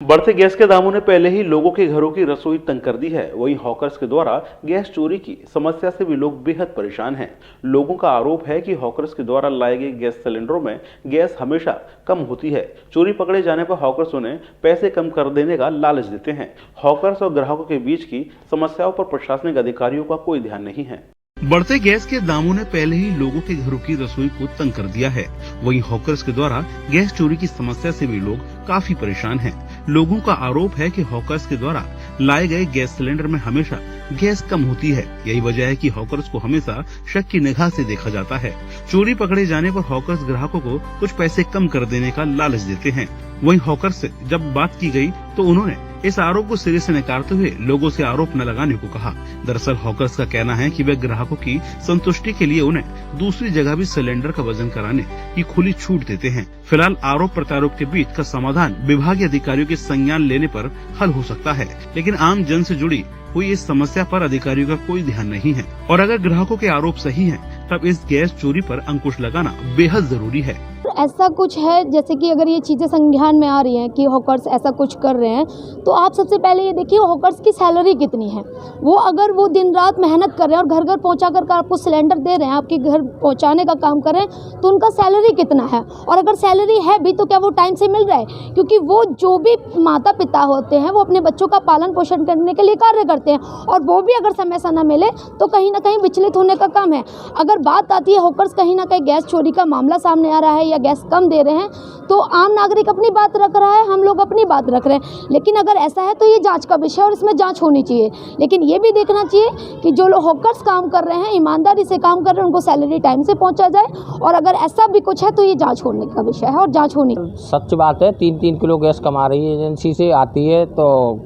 बढ़ते गैस के दामों ने पहले ही लोगों के घरों की रसोई तंग कर दी है। वहीं हॉकर्स के द्वारा गैस चोरी की समस्या से भी लोग बेहद परेशान हैं। लोगों का आरोप है कि हॉकर्स के द्वारा लाए गए गैस सिलेंडरों में गैस हमेशा कम होती है। चोरी पकड़े जाने पर हॉकर्स उन्हें पैसे कम कर देने का लालच देते हैं। हॉकर्स और ग्राहकों के बीच की समस्याओं पर प्रशासनिक अधिकारियों का कोई ध्यान नहीं है। बढ़ते गैस के दामों ने पहले ही लोगों के घरों की रसोई को तंग कर दिया है। वहीं हॉकर्स के द्वारा गैस चोरी की समस्या से भी लोग काफी परेशान हैं। लोगों का आरोप है कि हॉकर्स के द्वारा लाए गए गैस सिलेंडर में हमेशा गैस कम होती है। यही वजह है कि हॉकर्स को हमेशा शक की निगाह से देखा जाता है। चोरी पकड़े जाने पर हॉकर्स ग्राहकों को कुछ पैसे कम कर देने का लालच देते हैं। वहीं हॉकर्स से जब बात की गई तो उन्होंने इस आरोप को सिरे से नकारते हुए लोगों से आरोप न लगाने को कहा। दरअसल हॉकर्स का कहना है कि वे ग्राहकों की संतुष्टि के लिए उन्हें दूसरी जगह भी सिलेंडर का वजन कराने की खुली छूट देते हैं। फिलहाल आरोप प्रत्यारोप के बीच का समाधान विभागीय अधिकारियों के संज्ञान लेने पर हल हो सकता है, लेकिन आम जन से जुड़ी हुई इस समस्या पर अधिकारियों का कोई ध्यान नहीं है। और अगर ग्राहकों के आरोप सही हैं, तब इस गैस चोरी पर अंकुश लगाना बेहद जरूरी है। ऐसा कुछ है जैसे कि अगर ये चीज़ें संज्ञान में आ रही हैं कि हॉकर्स ऐसा कुछ कर रहे हैं, तो आप सबसे पहले ये देखिए हॉकर्स की सैलरी कितनी है। वो अगर वो दिन रात मेहनत कर रहे हैं और घर घर पहुंचा कर आपको सिलेंडर दे रहे हैं, आपके घर पहुंचाने का काम कर रहे हैं, तो उनका सैलरी कितना है। और अगर सैलरी है भी तो क्या वो टाइम से मिल रहा है, क्योंकि वो जो भी माता पिता होते हैं वो अपने बच्चों का पालन पोषण करने के लिए कार्य करते हैं, और वो भी अगर समय से न मिले तो कहीं ना कहीं विचलित होने का काम है। अगर बात आती है हॉकर्स कहीं ना कहीं गैस चोरी का मामला सामने आ रहा है या गैस कम दे रहे हैं, तो आम नागरिक अपनी बात रख रहा है, हम लोग अपनी बात रख रहे हैं। लेकिन अगर ऐसा है तो ये जांच का विषय और इसमें जांच होनी चाहिए। लेकिन ये भी देखना चाहिए कि जो लोग हॉकर्स काम कर रहे हैं, ईमानदारी से काम कर रहे हैं, उनको सैलरी टाइम से पहुंचा जाए। और अगर ऐसा भी कुछ है तो ये जांच होने का विषय है और जांच होनी। सच बात है, 3-3 किलो गैस कमा रही है एजेंसी से आती है, तो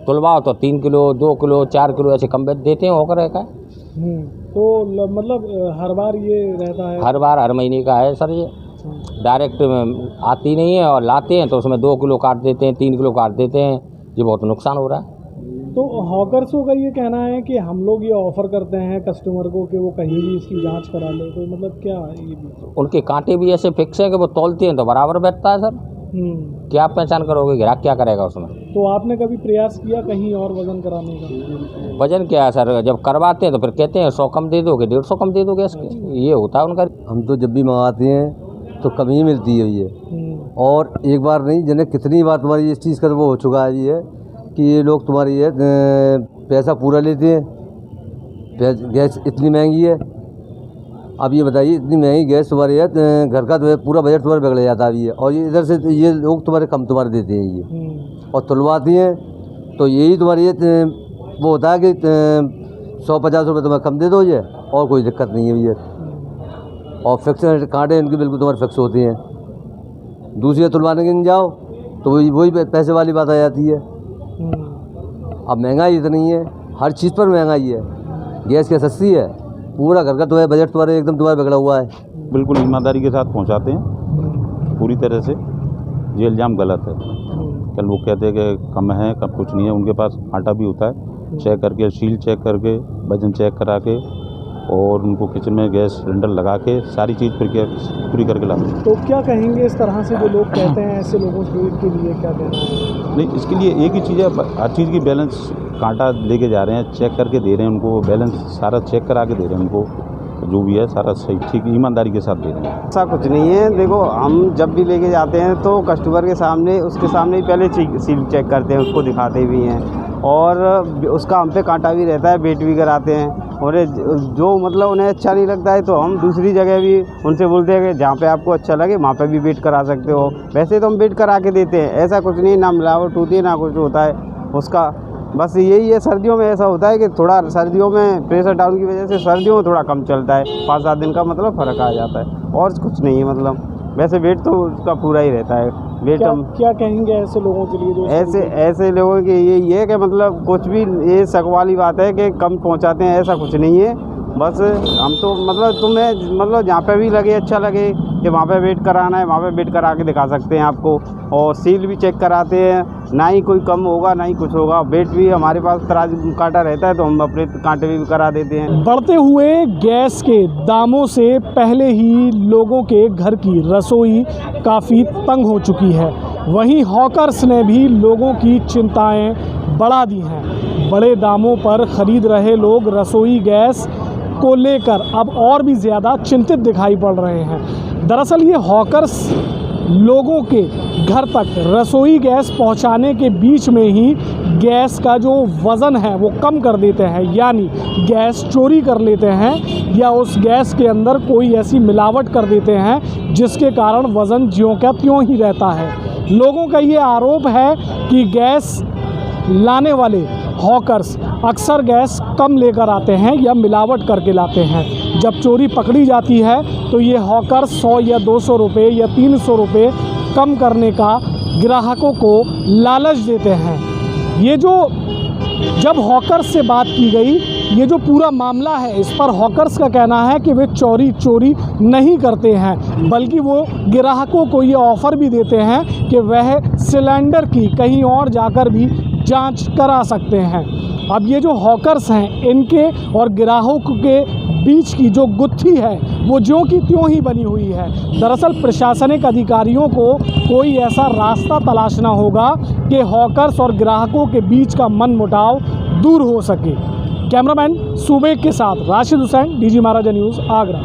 तुलवाओ तो 3 किलो 2 किलो 4 किलो ऐसे कम देते हैं हॉकर का। तो मतलब हर बार ये रहता है? हर बार, हर महीने का है सर। ये डायरेक्ट आती नहीं है और लाते हैं तो उसमें 2 किलो काट देते हैं, 3 किलो काट देते हैं। ये बहुत नुकसान हो रहा है। तो हॉकर्सों का ये कहना है कि हम लोग ये ऑफ़र करते हैं कस्टमर को कि वो कहीं भी इसकी जांच करा ले, तो मतलब क्या ये भी? उनके कांटे भी ऐसे फिक्स हैं कि वो तौलते हैं तो बराबर बैठता है सर। क्या आप पहचान करोगे, ग्राहक क्या करेगा उसमें? तो आपने कभी प्रयास किया कहीं और वजन कराने का? वजन क्या है सर, जब करवाते हैं तो फिर कहते हैं 100 कम दे दोगे, 150 कम दे दोगे इसके, ये होता है उनका। हम तो जब भी मंगाते हैं तो कम ही मिलती है ये, और एक बार नहीं जिन्हें कितनी बार तुम्हारी इस चीज़ का वो हो चुका है ये कि ये लोग तुम्हारी ये पैसा पूरा लेते हैं। गैस इतनी महंगी है, अब ये बताइए इतनी महंगी गैस तुम्हारी है, घर का तो है पूरा बजट तुम्हारा बिगड़ जाता है। और ये इधर से ये लोग तुम्हारे कम तुम्हारे देते हैं ये, और तुलवाती हैं तो यही तुम्हारी वो होता है कि 100-50 रुपये तुम्हें कम दे दो ये, और कोई दिक्कत नहीं है ये। और फिक्स कांटे इनकी बिल्कुल तुम्हारे फिक्स होती हैं। दूसरी तुलवाने के नहीं जाओ तो वही पैसे वाली बात आ जाती है। अब महंगाई इतनी है, हर चीज़ पर महंगाई है। गैस क्या सस्ती है, पूरा घर का तुम्हारा बजट तुम्हारे एकदम तुम्हारा बिगड़ा हुआ है। बिल्कुल ईमानदारी के साथ पहुंचाते हैं पूरी तरह से। ये इल्ज़ाम गलत है। कल वो कहते हैं कि कम है, कम कुछ नहीं है। उनके पास आटा भी होता है, चेक करके, सील चेक करके, वजन चेक करा के, और उनको किचन में गैस सिलेंडर लगा के सारी चीज़ पूरी करके लाते हैं। तो क्या कहेंगे इस तरह से जो लोग कहते हैं, ऐसे लोगों के लिए क्या कहना है? नहीं, इसके लिए एक ही चीज़ है, हर चीज़ की बैलेंस कांटा लेके जा रहे हैं, चेक करके दे रहे हैं उनको, बैलेंस सारा चेक करा के दे रहे हैं उनको, जो भी है सारा सही ठीक ईमानदारी के साथ दे रहे हैं। ऐसा कुछ नहीं है। देखो, हम जब भी लेके जाते हैं तो कस्टमर के सामने, उसके सामने ही पहले सील चेक करते हैं, उसको दिखाते भी हैं, और उसका हम पे कांटा भी रहता है, वेट भी कराते हैं। और जो मतलब उन्हें अच्छा नहीं लगता है तो हम दूसरी जगह भी उनसे बोलते हैं कि जहाँ पे आपको अच्छा लगे वहाँ पे भी वेट करा सकते हो। वैसे तो हम वेट करा के देते हैं, ऐसा कुछ नहीं, ना मिलावट होती है ना कुछ होता है उसका। बस यही है, सर्दियों में ऐसा होता है कि थोड़ा सर्दियों में प्रेशर डाउन की वजह से सर्दियों में थोड़ा कम चलता है, 5-7 दिन का मतलब फ़र्क आ जाता है, और कुछ नहीं है। मतलब वैसे वेट तो उसका पूरा ही रहता है। वेट हम क्या कहेंगे ऐसे लोगों के लिए जो ऐसे लोगों के ये है कि मतलब कुछ भी ये शक वाली बात है कि कम पहुंचाते हैं, ऐसा कुछ नहीं है। बस हम तो मतलब तुम्हें मतलब जहाँ पे भी लगे अच्छा लगे कि वहाँ पे वेट कराना है, वहाँ पे वेट करा के दिखा सकते हैं आपको, और सील भी चेक कराते हैं। ना ही कोई कम होगा ना ही कुछ होगा। वेट भी हमारे पास तराजू कांटा रहता है तो हम अपने कांटे भी करा देते हैं। बढ़ते हुए गैस के दामों से पहले ही लोगों के घर की रसोई काफ़ी तंग हो चुकी है। वहीं हॉकर्स ने भी लोगों की चिंताएं बढ़ा दी हैं। बड़े दामों पर ख़रीद रहे लोग रसोई गैस को लेकर अब और भी ज़्यादा चिंतित दिखाई पड़ रहे हैं। दरअसल ये हॉकर्स लोगों के घर तक रसोई गैस पहुंचाने के बीच में ही गैस का जो वज़न है वो कम कर देते हैं, यानी गैस चोरी कर लेते हैं या उस गैस के अंदर कोई ऐसी मिलावट कर देते हैं जिसके कारण वज़न ज्यों का त्यों ही रहता है। लोगों का ये आरोप है कि गैस लाने वाले हॉकर्स अक्सर गैस कम लेकर आते हैं या मिलावट करके लाते हैं। जब चोरी पकड़ी जाती है तो ये हॉकर 100 या 200 रुपये या 300 रुपये कम करने का ग्राहकों को लालच देते हैं। ये जो जब हॉकर्स से बात की गई, ये जो पूरा मामला है इस पर हॉकर्स का कहना है कि वे चोरी नहीं करते हैं, बल्कि वो ग्राहकों को ये ऑफ़र भी देते हैं कि वह सिलेंडर की कहीं और जाकर भी जांच करा सकते हैं। अब ये जो हॉकर्स हैं इनके और ग्राहकों के बीच की जो गुत्थी है वो ज्यों की त्यों ही बनी हुई है। दरअसल प्रशासनिक अधिकारियों को कोई ऐसा रास्ता तलाशना होगा कि हॉकर्स और ग्राहकों के बीच का मनमुटाव दूर हो सके। कैमरामैन सुबेग के साथ राशिद हुसैन, डीजी महाराजा न्यूज़, आगरा।